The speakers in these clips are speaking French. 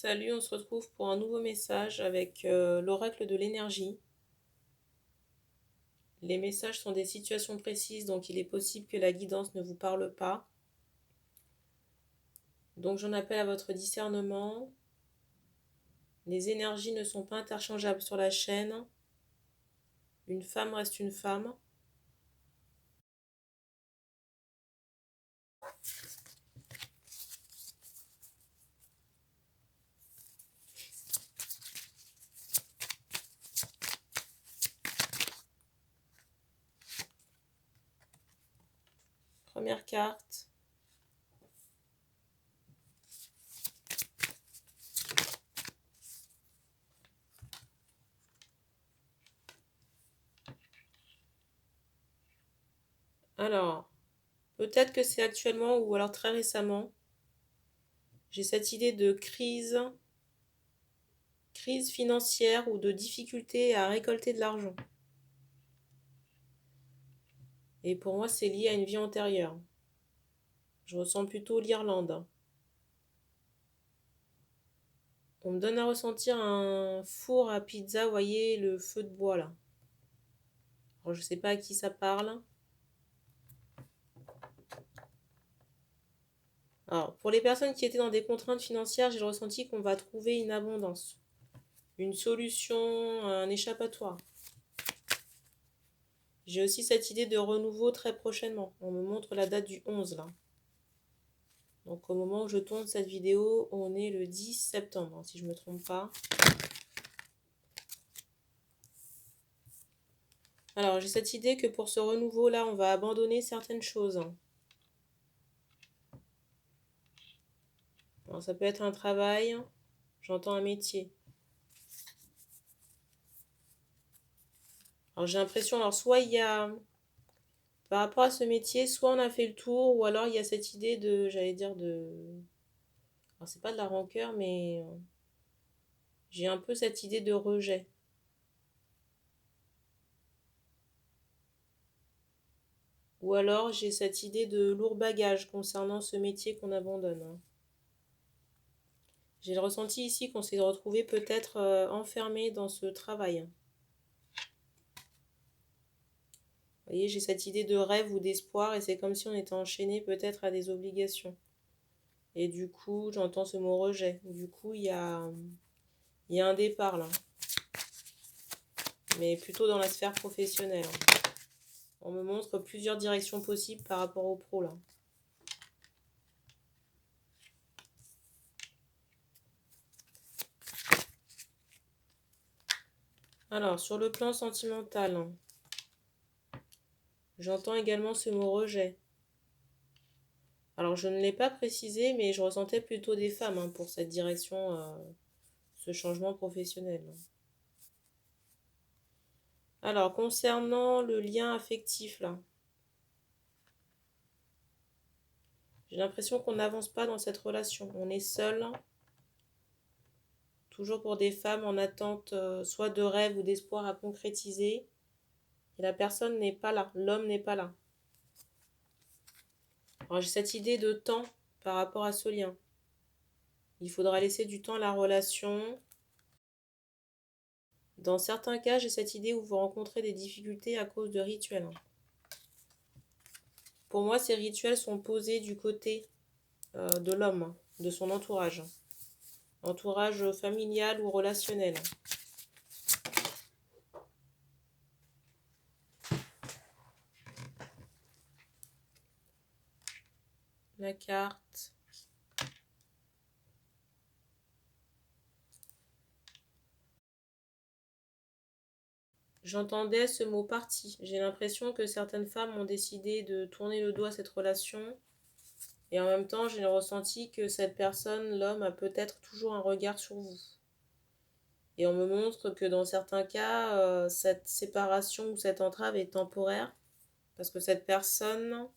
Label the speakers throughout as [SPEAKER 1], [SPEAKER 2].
[SPEAKER 1] Salut, on se retrouve pour un nouveau message avec l'oracle de l'énergie. Les messages sont des situations précises, donc il est possible que la guidance ne vous parle pas. Donc j'en appelle à votre discernement. Les énergies ne sont pas interchangeables sur la chaîne. Une femme reste une femme. Première carte. Alors, peut-être que c'est actuellement ou alors très récemment. J'ai cette idée de crise financière ou de difficulté à récolter de l'argent. Et pour moi, c'est lié à une vie antérieure. Je ressens plutôt l'Irlande. On me donne à ressentir un four à pizza, vous voyez, le feu de bois là. Alors, je sais pas à qui ça parle. Alors, pour les personnes qui étaient dans des contraintes financières, j'ai le ressenti qu'on va trouver une abondance, une solution, un échappatoire. J'ai aussi cette idée de renouveau très prochainement. On me montre la date du 11 là. Donc au moment où je tourne cette vidéo, on est le 10 septembre, si je ne me trompe pas. Alors j'ai cette idée que pour ce renouveau là, on va abandonner certaines choses. Alors, ça peut être un travail, j'entends un métier. Alors j'ai l'impression, alors soit il y a, par rapport à ce métier, soit on a fait le tour, ou alors il y a cette idée de, j'allais dire de, alors c'est pas de la rancœur, mais j'ai un peu cette idée de rejet. Ou alors j'ai cette idée de lourd bagage concernant ce métier qu'on abandonne. J'ai le ressenti ici qu'on s'est retrouvé peut-être enfermé dans ce travail. Vous voyez, j'ai cette idée de rêve ou d'espoir et c'est comme si on était enchaîné peut-être à des obligations. Et du coup, j'entends ce mot rejet. Du coup, il y a un départ là. Mais plutôt dans la sphère professionnelle. On me montre plusieurs directions possibles par rapport au pro là. Alors, sur le plan sentimental, j'entends également ce mot rejet. Alors, je ne l'ai pas précisé, mais je ressentais plutôt des femmes pour cette direction, ce changement professionnel. Alors, concernant le lien affectif, là, j'ai l'impression qu'on n'avance pas dans cette relation. On est seul, toujours pour des femmes en attente soit de rêve ou d'espoir à concrétiser. Et la personne n'est pas là, l'homme n'est pas là. Alors, j'ai cette idée de temps par rapport à ce lien. Il faudra laisser du temps à la relation. Dans certains cas, j'ai cette idée où vous rencontrez des difficultés à cause de rituels. Pour moi, ces rituels sont posés du côté de l'homme, de son entourage. Entourage familial ou relationnel. La carte. J'entendais ce mot parti. J'ai l'impression que certaines femmes ont décidé de tourner le dos à cette relation. Et en même temps, j'ai le ressenti que cette personne, l'homme, a peut-être toujours un regard sur vous. Et on me montre que dans certains cas, cette séparation ou cette entrave est temporaire. Parce que cette personne,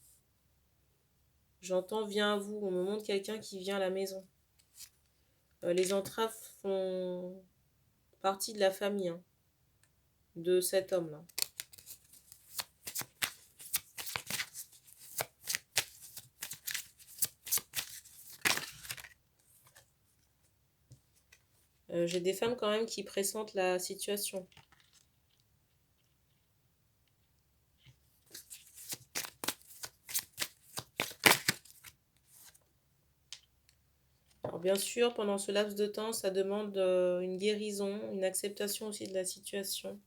[SPEAKER 1] j'entends, vient à vous. On me montre quelqu'un qui vient à la maison. Les entraves font partie de la famille de cet homme-là. J'ai des femmes quand même qui pressentent la situation. Alors bien sûr, pendant ce laps de temps, ça demande une guérison, une acceptation aussi de la situation.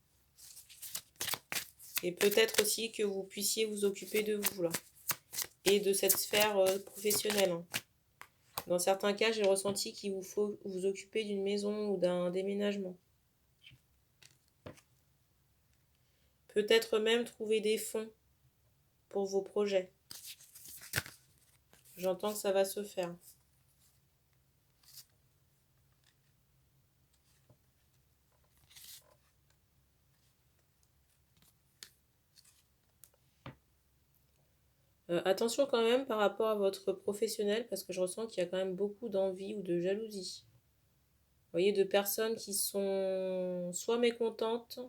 [SPEAKER 1] Et peut-être aussi que vous puissiez vous occuper de vous, là. Et de cette sphère professionnelle. Hein. Dans certains cas, j'ai ressenti qu'il vous faut vous occuper d'une maison ou d'un déménagement. Peut-être même trouver des fonds pour vos projets. J'entends que ça va se faire. Attention quand même par rapport à votre professionnel, parce que je ressens qu'il y a quand même beaucoup d'envie ou de jalousie. Vous voyez, de personnes qui sont soit mécontentes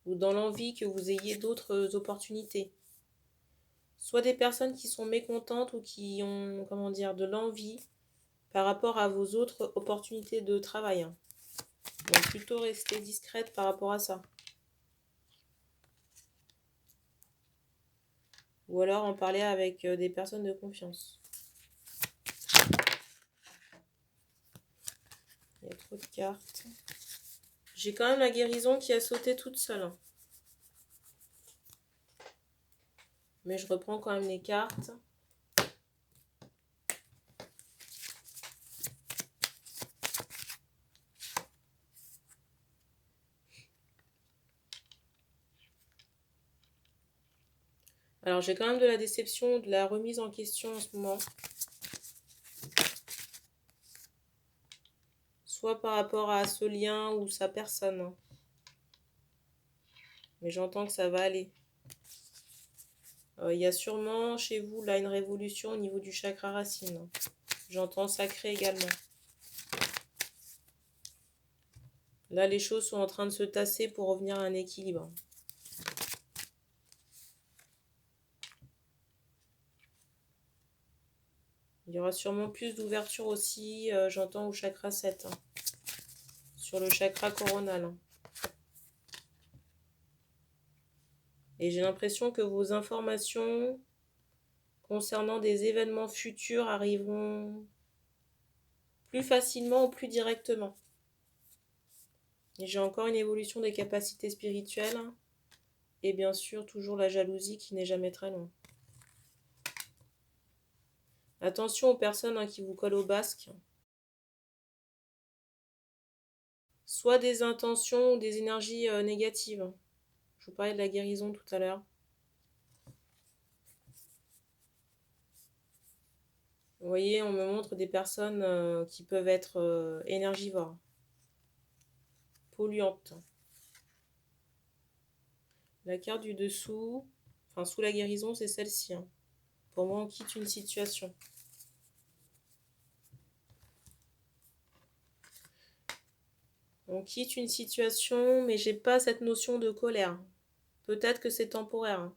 [SPEAKER 1] ou dans l'envie que vous ayez d'autres opportunités. Soit des personnes qui sont mécontentes ou qui ont, comment dire, de l'envie par rapport à vos autres opportunités de travail. Hein. Donc plutôt rester discrète par rapport à ça. Ou alors en parler avec des personnes de confiance. Il y a trop de cartes. J'ai quand même la guérison qui a sauté toute seule. Hein. Mais je reprends quand même les cartes. Alors j'ai quand même de la déception, de la remise en question en ce moment. Soit par rapport à ce lien ou sa personne. Hein. Mais j'entends que ça va aller. Il y a sûrement chez vous là une révolution au niveau du chakra racine. Hein. J'entends sacré également. Là, les choses sont en train de se tasser pour revenir à un équilibre. Il y aura sûrement plus d'ouverture aussi, j'entends, au chakra 7. Hein, sur le chakra coronal. Hein. Et j'ai l'impression que vos informations concernant des événements futurs arriveront plus facilement ou plus directement. Et j'ai encore une évolution des capacités spirituelles. Et bien sûr, toujours la jalousie qui n'est jamais très loin. Attention aux personnes qui vous collent au basque. Soit des intentions ou des énergies négatives. Je vous parlais de la guérison tout à l'heure. Vous voyez, on me montre des personnes qui peuvent être énergivores, polluantes. La carte du dessous, enfin sous la guérison, c'est celle-ci. Hein. Pour moi, on quitte une situation. On quitte une situation, mais j'ai pas cette notion de colère. Peut-être que c'est temporaire. Hein.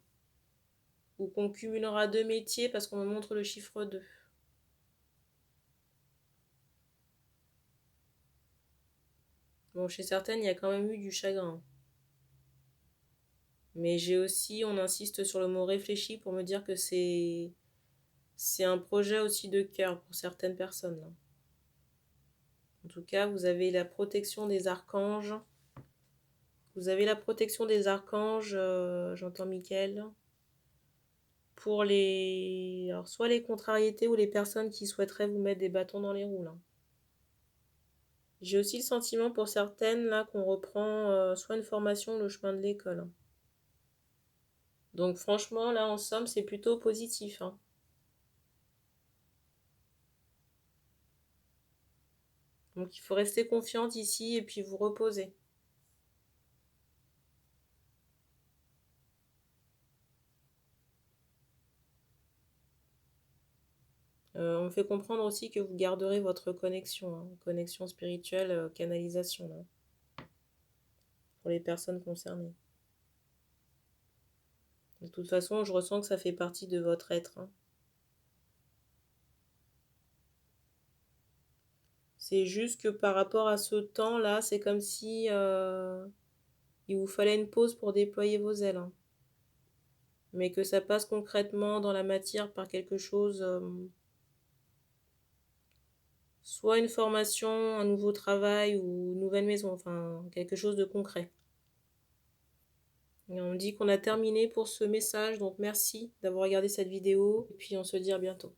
[SPEAKER 1] Ou qu'on cumulera 2 métiers parce qu'on me montre le chiffre 2. Bon, chez certaines, il y a quand même eu du chagrin. Mais j'ai aussi, on insiste sur le mot réfléchi pour me dire que c'est un projet aussi de cœur pour certaines personnes. Là. En tout cas, vous avez la protection des archanges. Vous avez la protection des archanges, j'entends Michael, pour les... Alors, soit les contrariétés ou les personnes qui souhaiteraient vous mettre des bâtons dans les roues. Là. J'ai aussi le sentiment pour certaines là qu'on reprend soit une formation ou le chemin de l'école. Hein. Donc franchement, là, en somme, c'est plutôt positif. Hein. Donc il faut rester confiante ici et puis vous reposer. On me fait comprendre aussi que vous garderez votre connexion, hein, connexion spirituelle, canalisation, là, pour les personnes concernées. De toute façon, je ressens que ça fait partie de votre être. Hein. C'est juste que par rapport à ce temps-là, c'est comme si il vous fallait une pause pour déployer vos ailes, hein. Mais que ça passe concrètement dans la matière par quelque chose, soit une formation, un nouveau travail ou une nouvelle maison, enfin quelque chose de concret. Et on me dit qu'on a terminé pour ce message, donc merci d'avoir regardé cette vidéo et puis on se dit à bientôt.